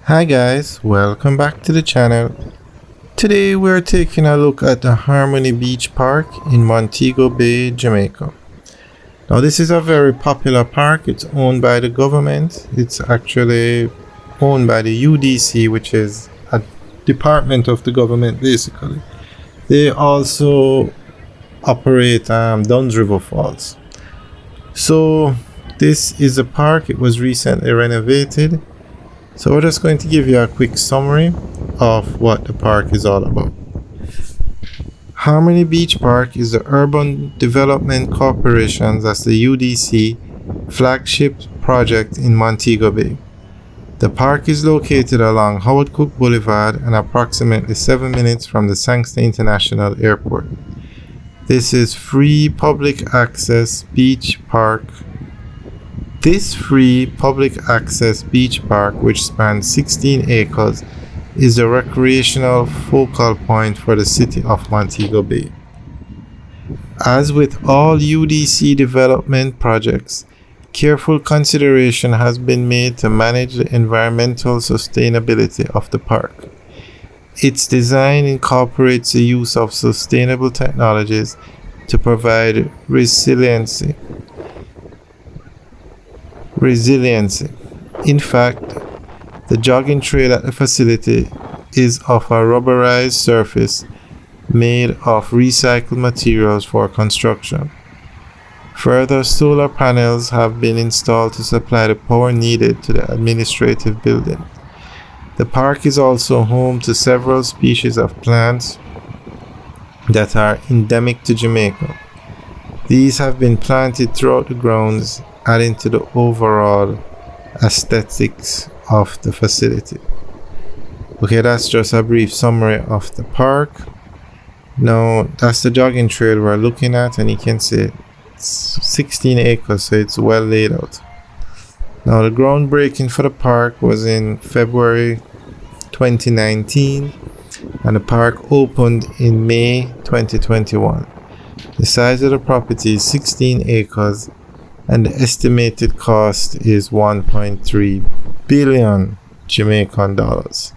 Hi guys, welcome back to the channel. Today we're taking a look at the Harmony Beach Park in Montego Bay, Jamaica. Now this is a very popular park. It's owned by the government. It's actually owned by the UDC, which is a department of the government basically. They also operate Duns River Falls. So this is a park. It was recently renovated. So we're just going to give you a quick summary of what the park is all about. Harmony Beach Park is the Urban Development Corporation, that's the UDC, flagship project in Montego Bay. The park is located along Howard Cook Boulevard and approximately 7 minutes from the Sanctuary International Airport. This is free public access beach park. This free public access beach park, which spans 16 acres, is a recreational focal point for the city of Montego Bay. As with all UDC development projects, careful consideration has been made to manage the environmental sustainability of the park. Its design incorporates the use of sustainable technologies to provide resiliency. In fact, the jogging trail at the facility is of a rubberized surface made of recycled materials for construction. Further, solar panels have been installed to supply the power needed to the administrative building. The park is also home to several species of plants that are endemic to Jamaica. These have been planted throughout the grounds, adding to the overall aesthetics of the facility. Okay, that's just a brief summary of the park. Now, that's the jogging trail we're looking at, and you can see it's 16 acres, so it's well laid out. Now, the groundbreaking for the park was in February 2019, and the park opened in May 2021. The size of the property is 16 acres, and the estimated cost is 1.3 billion Jamaican dollars.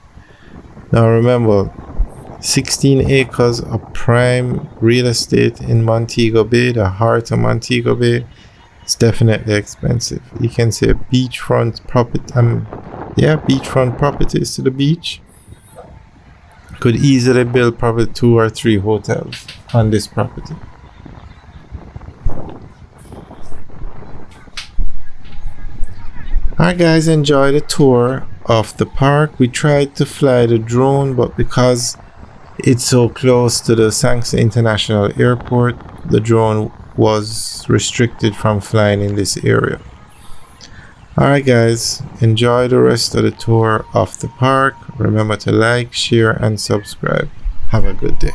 Now remember, 16 acres of prime real estate in Montego Bay, the heart of Montego Bay. It's definitely expensive. You can say beachfront properties to the beach. Could easily build probably 2 or 3 hotels on this property. Alright guys, enjoy the tour of the park. We tried to fly the drone, but because it's so close to the Sanctuary International Airport, the drone was restricted from flying in this area. Alright guys, enjoy the rest of the tour of the park. Remember to like, share and subscribe. Have a good day.